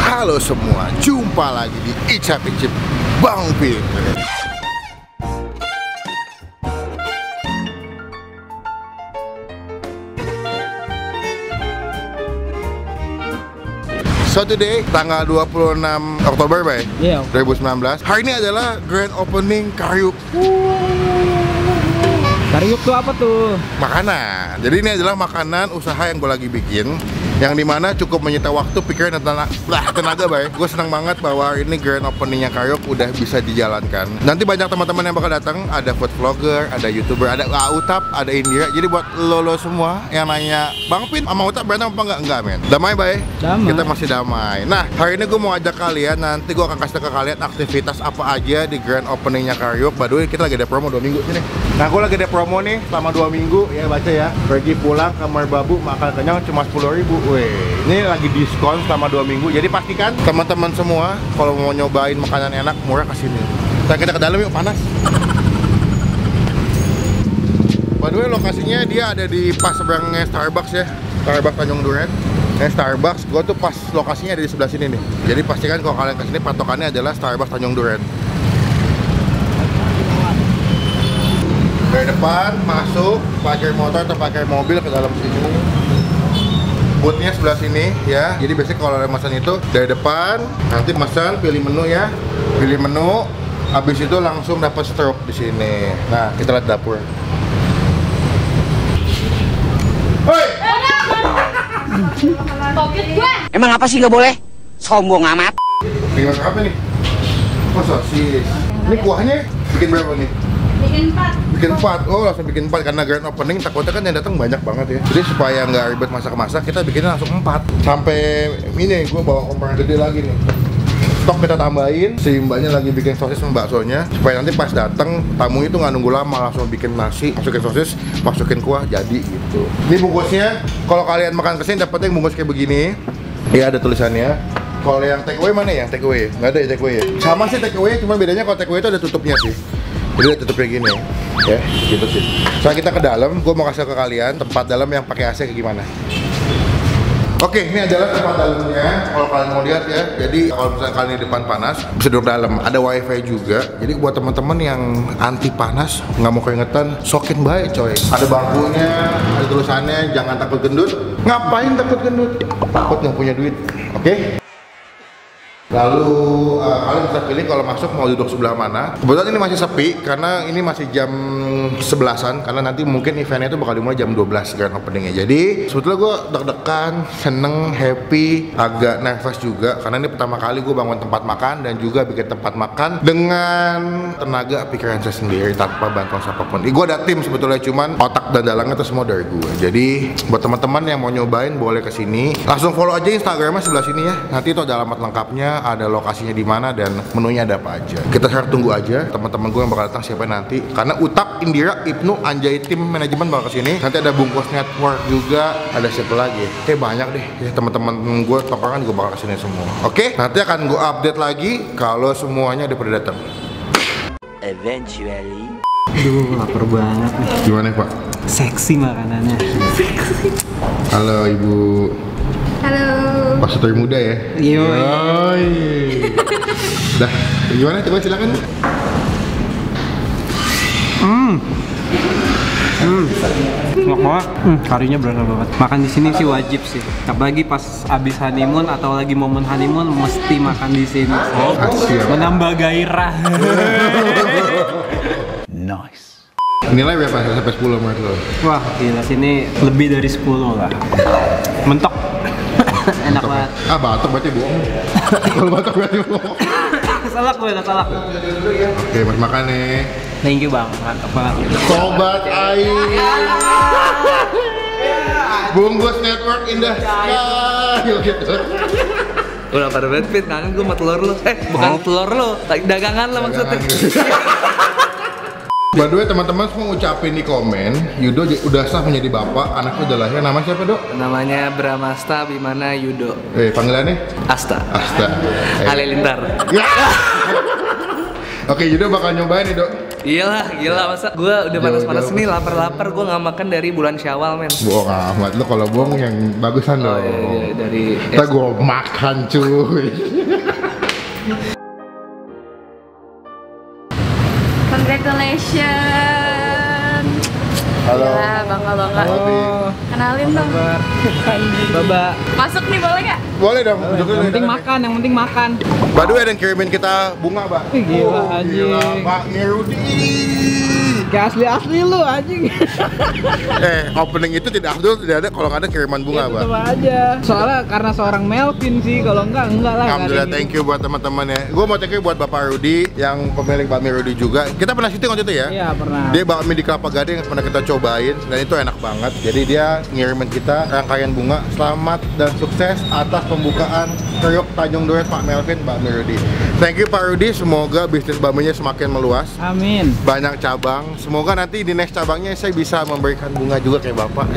Halo semua, jumpa lagi di Icap-Icip Bang Pin. So today, tanggal 26 Oktober, Bay, 2019. Hari ini adalah grand opening Karyuk. Karyuk tuh apa tuh? Makanan. Jadi ini adalah makanan usaha yang gue lagi bikin, yang dimana cukup menyita waktu, pikiran, dan tenaga, Bay. Gue senang banget bahwa ini grand openingnya Karyuk udah bisa dijalankan. Nanti banyak teman-teman yang bakal datang. Ada food vlogger, ada youtuber, ada Utap, ada Indira. Jadi buat lo semua yang nanya, Bang Pin sama Utap berantem apa enggak? Enggak, men. Damai, Bay? Damai. Kita masih damai. Nah, hari ini gue mau ajak kalian, nanti gue akan kasih ke kalian aktivitas apa aja di grand openingnya Karyuk. By the way, kita lagi ada promo 2 minggu sini. Nah, gue lagi ada promo nih selama 2 minggu, ya baca ya. Pergi pulang ke Merbabu, makan kenyang cuma 10.000. Weh, ini lagi diskon selama 2 minggu. Jadi pastikan teman-teman semua kalau mau nyobain makanan enak murah kesini. Kita ke dalam yuk, panas. By the way, lokasinya dia ada di pas seberangnya Starbucks ya, Starbucks Tanjung Duren. Starbucks, gue tuh pas lokasinya ada di sebelah sini nih. Jadi pastikan kalau kalian kesini patokannya adalah Starbucks Tanjung Duren. Dari depan masuk, parkir motor atau parkir mobil ke dalam sini. Boothnya sebelah sini ya. Jadi biasanya kalau ada pesan itu dari depan, nanti pesan, pilih menu ya, pilih menu. Habis itu langsung dapat stroke di sini. Nah, kita lihat dapur. Hoi! Emang apa sih nggak boleh? Sombong amat. Bikin masak apa nih? Oh, sosis. Ini kuahnya bikin berapa nih? Bikin 4. Bikin 4, oh langsung bikin 4 karena grand opening takutnya kan yang datang banyak banget ya. Jadi supaya nggak ribet masak-masak, kita bikinnya langsung 4. Sampai ini gue bawa kompor gede lagi nih. Stok kita tambahin, si mbaknya lagi bikin sosis sama baksonya, supaya nanti pas datang tamu itu nggak nunggu lama, langsung bikin nasi, masukin sosis, masukin kuah, jadi gitu. Ini bungkusnya, kalau kalian makan kesini dapetnya yang bungkus kayak begini. Ya ada tulisannya. Kalau yang take away mana ya? Take away? Nggak ada ya take away ya? Sama sih take away, cuma bedanya kalau take away itu ada tutupnya sih. Jadi tutup kayak gini ya, gitu sih. Sekarang kita ke dalam, gue mau kasih ke kalian tempat dalam yang pakai AC kayak gimana. Oke, ini adalah tempat dalamnya. Kalau kalian mau lihat ya, jadi kalau misalnya kalian di depan panas, bisa duduk dalam. Ada wifi juga. Jadi buat teman-teman yang anti panas, nggak mau keringetan, sokin baik coy. Ada bangkunya, ada tulisannya, jangan takut gendut. Ngapain takut gendut? Takut nggak punya duit. Oke? Lalu kalian bisa pilih kalau masuk mau duduk sebelah mana. Kebetulan ini masih sepi karena ini masih jam 11-an, karena nanti mungkin eventnya itu bakal dimulai jam 12 grand openingnya. Jadi sebetulnya gue deg-degan, seneng, happy, agak nervous juga karena ini pertama kali gue bangun tempat makan dan juga bikin tempat makan dengan tenaga pikiran saya sendiri tanpa bantuan siapapun. Gue ada tim sebetulnya, cuman otak dan dalangnya itu semua dari gue. Jadi buat teman-teman yang mau nyobain boleh kesini, langsung follow aja Instagramnya sebelah sini ya. Nanti itu ada alamat lengkapnya, ada lokasinya di mana dan menunya ada apa aja. Kita harus tunggu aja teman-teman gue yang bakal datang siapa nanti. Karena Utap, Indira, Ibnu, Anjay tim manajemen bakal kesini. Nanti ada Bungkus Network juga. Ada siapa lagi? Banyak deh. Ya, teman-teman gue tokokan juga bakal kesini semua. Oke? Nanti akan gue update lagi kalau semuanya udah pada datang. Eventually. Aduh, lapar banget nih. Gimana Pak? Seksi makanannya. Halo Ibu. Halo. Pas Sutri muda ya? Yoi. Dah, gimana? Coba silakan. Enak banget. Karinya berasa banget. Makan di sini sih wajib sih. Apalagi pas abis honeymoon atau lagi momen honeymoon mesti makan di sini. Oh, siap. Menambah gairah. Nice. Nilai berapa sampai 10 menurut lo? Wah, gila sini lebih dari 10 lah. Mentok. Enak banget. Batok berarti bohong. Kalau batok berarti bohong. Salah gue, salah. Oke, mas makan nih. Thank you bang, mantap banget. Sobat Air. Bungkus Network Indah. Udah pada banget Fit, kangen gue sama telur lo. Bukan telur lo, dagangan lo maksudnya. By the way teman-teman semua ngucapin di komen, Yudo udah sah menjadi bapak, anaknya udah lahir. Nama siapa Dok? Namanya Bramasta Bimana Yudo. Panggilannya? Asta. Asta. Halilintar. Oke, Yudo bakal nyobain nih Dok. Iyalah, gila masa gue udah panas-panas nih, lapar-lapar gue nggak makan dari bulan Syawal men. Bohong amat lu, kalau bohong yang bagusan dong. Iya, dari Kita gue makan cuy. Congratulations. Halo. Ya, bangga. Kenalin dong. Baba. Masuk nih boleh nggak? Boleh dong. Yang penting makan. By the way, ada yang kirimin kita bunga, Mbak. Gila, anjing. Gila, Mbak Mirudi. Gak asli lu anjing. Opening itu tidak Abdul, tidak ada kalau nggak ada kiriman bunga, Mbak. Tetep aja. Soalnya karena seorang Melvin sih, kalau enggak lah. Alhamdulillah, thank you buat teman-teman ya. Gue mau thank you buat Bapak Rudi yang pemilik bakmi Rudi juga. Kita pernah syuting waktu itu ya? Iya, pernah. Dia bakmi di Kelapa Gading yang pernah kita cobain dan itu enak banget. Jadi dia ngirimin kita rangkaian bunga. Selamat dan sukses atas pembukaan Kriuk Tanjung Duren Pak Melvin Bakmi Rudi. Thank you Pak Rudi, semoga bisnis bakminya semakin meluas. Amin. Banyak cabang. Semoga nanti di next cabangnya saya bisa memberikan bunga juga kayak Bapak.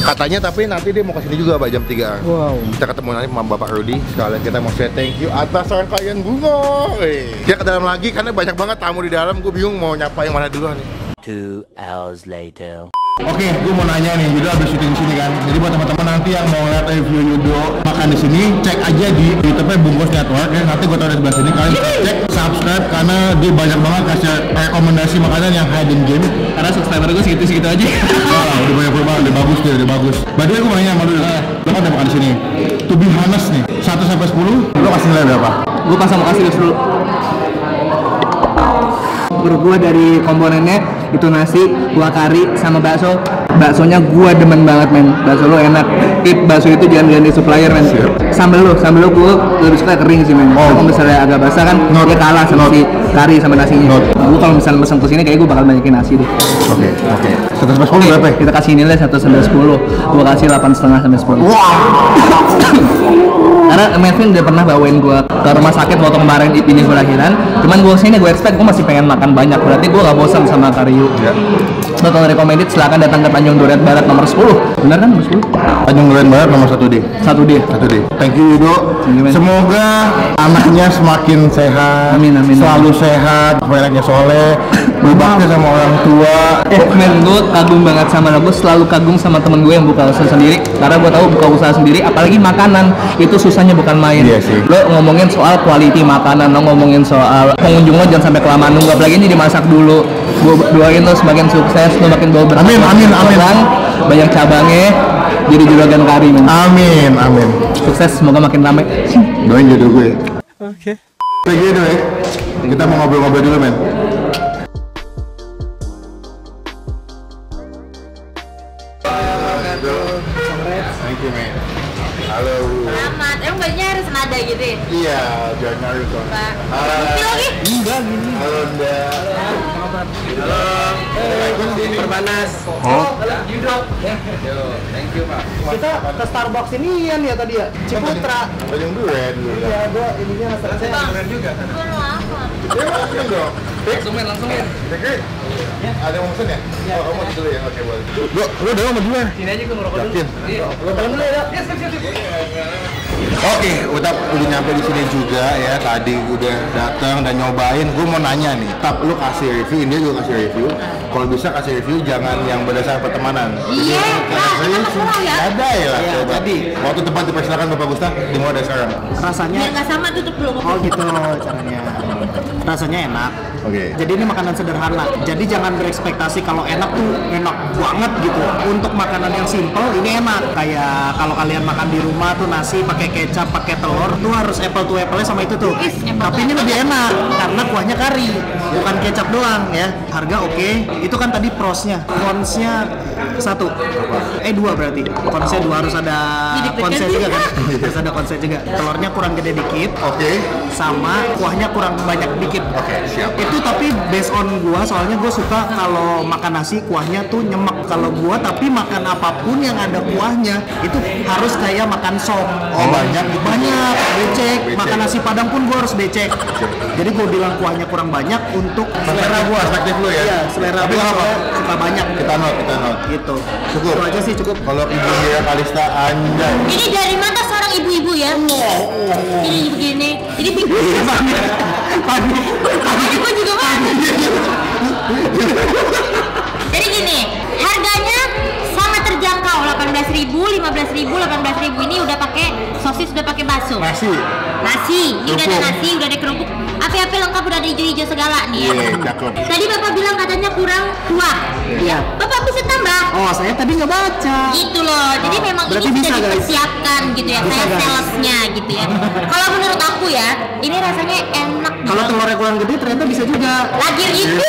Katanya tapi nanti dia mau kesini juga Pak jam 3. Wow. Kita ketemu nanti sama Bapak Rudi. Sekalian kita mau say thank you atas rangkaian bunga. Kita ke dalam lagi karena banyak banget tamu di dalam. Gue bingung mau nyapa yang mana duluan nih. 2 hours later. Oke, gue mau nanya nih, Yudo habis syuting di sini kan. Jadi buat teman-teman nanti yang mau lihat review Yudo makan di sini, cek aja di YouTube-nya Bungkus Network ya. Nanti gue taruh di sebelah sini, kalian bisa cek, subscribe karena dia banyak banget kasih rekomendasi makanan yang hidden game. Karena subscriber gue segitu-segitu aja. Wah, udah banyak banget, udah bagus dia, udah bagus. By the way, gue mau nanya sama lu, lo kan udah makan di sini. To be honest nih, 1 sampai 10, lo kasih nilai berapa? Gue pasang mau kasih dulu. Menurut gue dari komponennya itu nasi, kuah kari, sama bakso. Baksonya gue demen banget men, bakso lo enak. Tip bakso itu jangan ganti supplier men. Sambal lo gue lebih suka kering sih men. Kalau misalnya agak basah kan dia kalah sama si kari sama nasinya. Gue kalau misalnya pesen kesini kayak gue bakal banyakin nasi deh. Oke. 1 sampai 10 berapa ya? Kita kasih nilai 1 sampai 10. Gue kasih 8,5 sampai 10. Karena Melvin udah pernah bawain gue ke rumah sakit waktu kemarin ini gue lahiran. Cuman gue sini gue expect gue masih pengen makan banyak. Berarti gue gak bosan sama Karyu. Lo kalau recommended silahkan datang ke Tanjung Duren Barat nomor 10. Bener kan nomor 10? Tanjung Duren Barat nomor 1D. 1D. Thank you Yudo. Semoga anaknya semakin sehat. Amin. Selalu sehat, anaknya soleh, berbakti sama orang tua. Men, gue kagum banget sama lo. Gue selalu kagum sama temen gue yang buka usaha sendiri. Karena gue tahu buka usaha sendiri, apalagi makanan itu susahnya bukan main. Iya sih. Lo ngomongin soal quality makanan, lo ngomongin soal pengunjung lo jangan sampai kelamaan nunggu. Apalagi ini dimasak dulu. Gue doain lo semakin sukses, lo makin bawa berkah. Amin. Banyak cabangnya, jadi juragan kari men. Amin. Sukses, semoga makin ramai. Doain jodoh gue. Oke. Kayak gitu ya. Kita mau ngobrol-ngobrol dulu men. Thank you men. Halo. Selamat. Emang bajunya harus nada gitu ya? Iya, jangan nyari kok. Bukti lagi? Enggak gini. Halo Nda. Perbanas. Yudo. Thank you Pak. Kita ke Starbucks ini ya tadi ya. Ciputra. Tanjung Duren dulu. Iya, gua ininya saya keren juga. Gue mau apa? Ya langsung dong. Langsung men. Dekri. Ada yang mau pesen ya? Oh, kamu mau dulu ya? Oke, boleh. Lu udah sama dua. Sini aja gue ngerokok dulu. Yakin? Iya. Lo dulu ya. Oke, udah nyampe di sini juga ya. Tadi udah datang dan nyobain. Gue mau nanya nih, Tap, lu kasih review, ini juga kasih review. Kalau bisa kasih review jangan yang berdasarkan pertemanan. Iya, nah, kita kurang ya. Ada ya lah. Iya, Coba. tadi. Waktu tempat dipersilakan Bapak Gustaf, dimulai dari sekarang. Rasanya Biar nggak sama tutup dulu. oh gitu caranya. Rasanya enak. Oke. Jadi ini makanan sederhana. Jadi jangan berekspektasi kalau enak tuh enak banget gitu. Untuk makanan yang simple ini enak. Kayak kalau kalian makan di rumah tuh nasi pakai kecap, pakai telur, tuh harus apple to apple sama itu tuh. Tapi ini lebih enak karena kuahnya kari, bukan kecap doang ya. Harga oke. Itu kan tadi prosnya. Konsnya 1. Dua berarti. Konsnya 2 harus ada konsnya juga kan. Harus ada konsnya juga. Telurnya kurang gede dikit. Oke. Sama kuahnya kurang banyak dikit. Oke, siap. Itu tapi based on gua, soalnya gua suka kalau makan nasi kuahnya tuh nyemek. Kalau gua tapi makan apapun yang ada kuahnya itu harus kayak makan sop. Oh, banyak gitu? Banyak, becek. Becek. Makan nasi padang pun gua harus becek. Jadi gua bilang kuahnya kurang banyak untuk Selera gua, perspektif lu ya? Iya, selera Tapi gua nggak apa-apa. soalnya suka banyak. Kita note. Gitu. Cukup. Itu aja sih cukup. Kalau Ibu Mira Kalista anjay. Ini dari mata seorang ibu-ibu ya? Ini begini. Jadi ibu juga mana? Jadi gini, harganya sangat terjangkau, 18.000, 15.000, 18.000. Ini udah pakai sosis, udah pakai bakso. Nasi. Ini udah ada nasi, udah ada kerupuk. Api-api lengkap, udah ada hijau-hijau segala nih ya. Iya, cakep. Tadi Bapak bilang katanya kurang kuah. Iya. Bapak bisa tambah. Oh, saya tadi nggak baca. Gitu loh. Jadi memang berarti ini bisa, sudah guys. dipersiapkan gitu ya. Bisa, Saya guys. salesnya gitu ya. Kalau menurut aku ya, ini rasanya enak. Kalau telurnya kurang gede ternyata bisa juga. lagi ribut.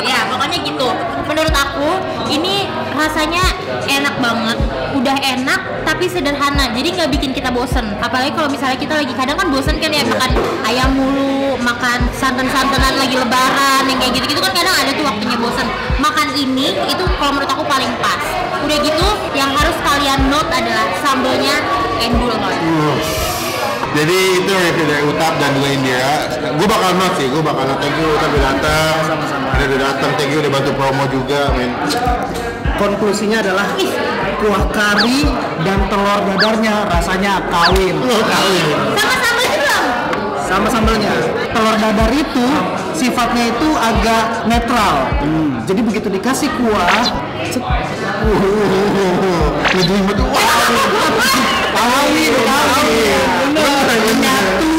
Ya, pokoknya gitu. Menurut aku ini rasanya enak banget, udah enak tapi sederhana, jadi nggak bikin kita bosen. Apalagi kalau misalnya kita lagi kadang kan bosen kan ya makan ayam mulu, makan santan-santanan lagi lebaran yang kayak gitu-gitu kan kadang ada tuh waktunya bosen. Makan ini itu kalau menurut aku paling pas. Udah gitu yang harus kalian note adalah sambelnya endul banget. Jadi itu review dari Utap dan juga Indira. Gue bakal note sih, gue bakal note. Thank you Utap udah datang. Ada udah datang, thank you udah bantu promo juga, men. Konklusinya adalah kuah kari dan telur dadarnya rasanya kawin. Sama sambal juga. Sama sambelnya. Telur dadar itu sifatnya itu agak netral. Jadi begitu dikasih kuah, Lebih betul. kawin.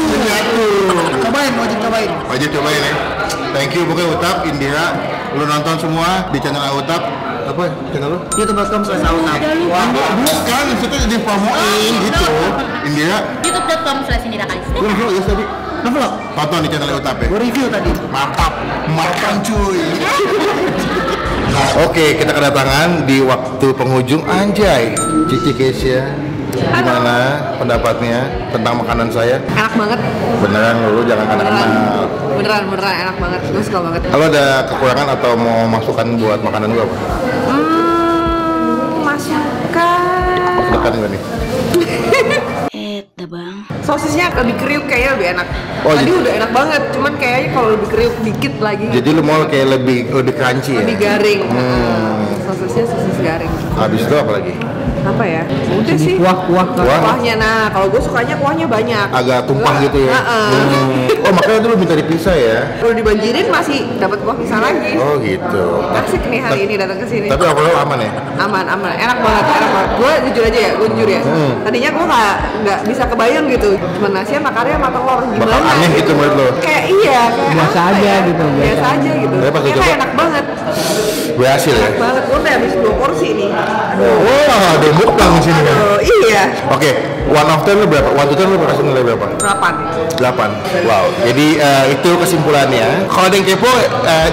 Menyatu. Cobain, wajib cobain. Wajib cobain ya. Thank you pokoknya Utap, Indira. Lu nonton semua di channel Utap. Apa channel lu? youtube.com/aunap. Bukan, itu di promoin gitu. Indira, youtube.com/indirakalista. lu nonton ya tadi? Vlog. Tonton di channel Utap ya. Gue review tadi. Mantap, makan cuy. Oke, kita kedatangan di waktu penghujung anjay. Cici Kesia, gimana pendapatnya tentang makanan saya? Enak banget. Beneran lu jangan anak-anak. Beneran enak banget. Gue suka banget. Kalau ada kekurangan atau mau masukan buat makanan gua apa? Masukkan. Dekat nggak nih? Bang. Sosisnya lebih kriuk kayaknya lebih enak. Oh, Tadi gitu. udah enak banget, cuman kayaknya kalau lebih kriuk dikit lagi. Jadi lu mau kayak lebih crunchy ya? Lebih garing. Hmm. Sosisnya sosis garing. Habis itu apa lagi? Apa ya? Udah sih. Kuah. Kuahnya, nah kalau gue sukanya kuahnya banyak. Agak tumpah gitu ya? Heeh. Oh makanya dulu minta dipisah ya? Kalau dibanjirin masih dapat kuah pisah lagi. Oh gitu. Asik nih hari ini datang ke sini. Tapi overall aman ya? Aman, enak banget. Gue jujur aja ya, gue jujur ya. Tadinya gue nggak bisa kebayang gitu, cuma nasi sama kari sama telur gimana? Bakal aneh gitu menurut lo? Kayak iya, kayak Biasa apa aja ya? gitu, Biasa aja gitu. Tapi pas Ternyata dicoba- enak banget, Berhasil ya? enak banget. Gue udah habis 2 porsi nih. Wah, ada mukbang di sini ya? Iya. Oke, 1 of 10 lu berapa? 1 to 10 lu kasih nilai berapa? 8. 8. Wow. Jadi itu kesimpulannya. Kalau ada yang kepo,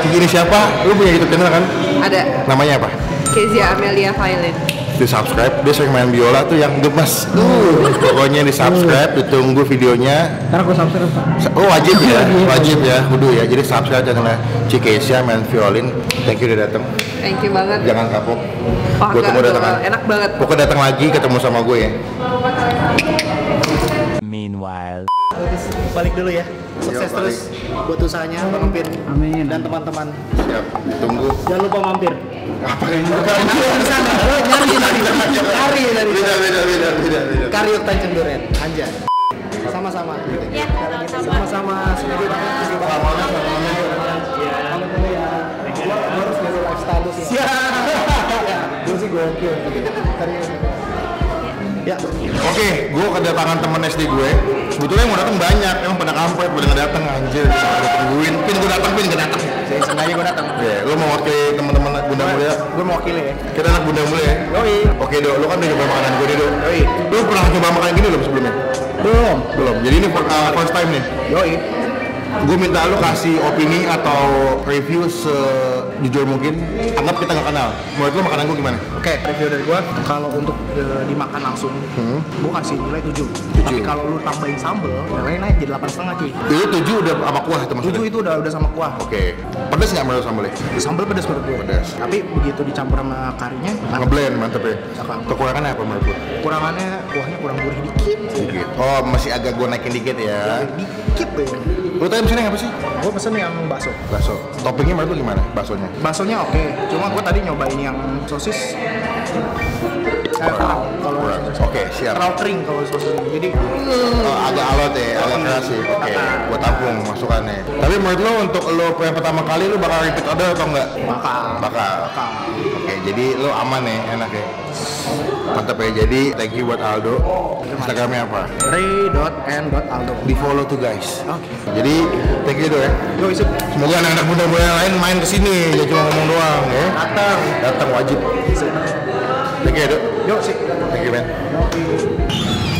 Cici ini siapa? Lu punya YouTube channel kan? Ada Namanya apa? Kezia Amelia Violin. Di subscribe. Dia sering main biola tuh yang gemes. Pokoknya di subscribe, ditunggu videonya. Karena gue subscribe. Oh wajib ya, wajib ya, kudu ya. Jadi subscribe channelnya Cikesia main violin. Thank you udah datang. Thank you banget. Jangan kapok. Wah, Gue tunggu enggak, datang. enak banget. Pokoknya datang lagi ketemu sama gue ya. Balik dulu ya. Sukses Yo, balik. terus buat usahanya Bang Empin. Amin. Dan teman-teman. Siap. Tunggu. Jangan lupa mampir. Apa yang Di sana. Nyari dari beda. Karyuk Tanjung Duren. Anjay. Sama-sama. Ya, Sama-sama. Setuju banget. Setuju banget. Pamit dulu ya. Gua harus dari lifestyle lu sih. Siap. Gue sih gokil. Karyuk. Ya. Oke, gue kedatangan temen SD gue. Sebetulnya yang mau datang banyak, emang pada kampret, pada nggak datang anjir. Gue tungguin, pin gue datang. Sengaja gue datang. Ya, lu mau wakil teman-teman anak bunda mulia? Gue mau wakili ya. Kita anak bunda mulia ya? Yoi. Oke dok, lu kan udah coba makanan gue nih dok. Yoi. Lu pernah coba makanan gini belum sebelumnya? Belum. Belum. Jadi ini first time nih. Yoi. Gue minta lu kasih opini atau review sejujur mungkin. Anggap kita nggak kenal. Menurut lu makanan gue gimana? Oke, review dari gua kalau untuk dimakan langsung, gua kasih nilai 7. Tapi kalau lu tambahin sambel, nilainya naik jadi 8,5 cuy. Itu 7 udah sama kuah itu maksudnya? 7 itu udah sama kuah. Oke. Pedes nggak menurut sambelnya? Sambel pedas menurut gua. Pedas. Tapi begitu dicampur sama karinya, Ngeblend mantep ya. Cakep. Kekurangannya apa menurut lu? kurangannya kuahnya kurang gurih dikit. Dikit. Oh masih agak gue naikin dikit ya. Dikit deh. Lu tadi mesennya apa sih? Gua pesen yang bakso. Bakso. Toppingnya menurut lu gimana? Baksonya? Baksonya oke, cuma gua tadi nyobain yang sosis saya kurang kalau Oke, siap. terlalu kering kalau soto ini. Jadi Agak alot ya, agak keras sih. Oke, gua tampung masukannya. Tapi menurut lo untuk lo yang pertama kali lo bakal repeat order atau enggak? Bakal. Oke, jadi lo aman ya, enak ya. Mantap ya. Jadi thank you buat Aldo. Instagramnya apa? ray.n.aldo. Di follow tuh guys. Oke. Jadi thank you Do ya. Yo isuk. Semoga anak-anak muda-muda yang lain main kesini, ya cuma ngomong doang ya. Datang wajib. Thank you Do. Yo sih. Thank you man.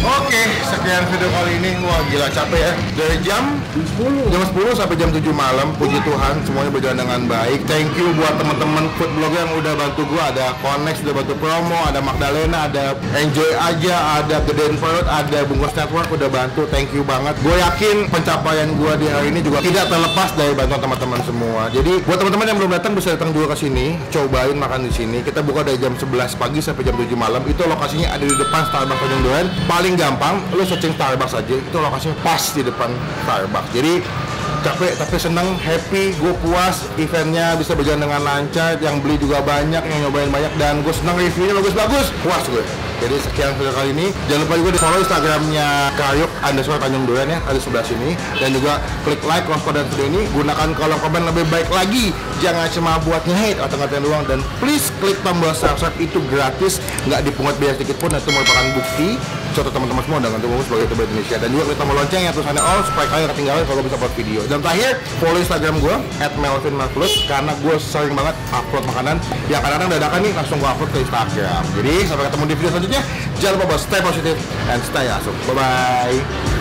Oke, sekian video kali ini. Wah gila capek ya. Dari jam 10 sampai jam 7 malam. Puji Tuhan semuanya berjalan dengan baik. Thank you buat teman-teman food blogger yang udah bantu gua. Ada Connect udah bantu promo, ada Magdalena, ada Enjoy Aja, ada Gedein Perut, ada Bungkus Network udah bantu. Thank you banget. Gue yakin pencapaian gua di hari ini juga tidak terlepas dari bantuan teman-teman semua. Jadi buat teman-teman yang belum datang bisa datang juga ke sini, cobain makan di sini. Kita buka dari jam 11 pagi sampai jam 7 malam. Itu lokasinya ada di depan Starbucks Tanjung Duren. Paling gampang, lu searching Starbucks aja, itu lokasinya pas di depan Starbucks. Jadi capek tapi seneng, happy, gue puas, eventnya bisa berjalan dengan lancar, yang beli juga banyak, yang nyobain banyak, dan gue seneng reviewnya bagus-bagus, puas gue. Jadi sekian video kali ini, jangan lupa juga di follow Instagramnya Karyuk_Tanjung Duren ya, ada di sebelah sini, dan juga klik like kalau pada video ini, gunakan kolom komen lebih baik lagi, jangan cuma buat nge-hate atau ngatain doang, dan please klik tombol subscribe, itu gratis, nggak dipungut biaya sedikit pun, itu merupakan bukti contoh teman-teman semua dengan tubuh sebagai YouTuber Indonesia, dan juga klik tombol lonceng yang tulisannya all supaya kalian nggak ketinggalan kalau bisa buat video. Dan terakhir follow Instagram gue @melvinmarvelous karena gue sering banget upload makanan yang kadang-kadang dadakan nih langsung gue upload ke Instagram. Jadi sampai ketemu di video selanjutnya, jangan lupa stay positive and stay awesome. Bye bye.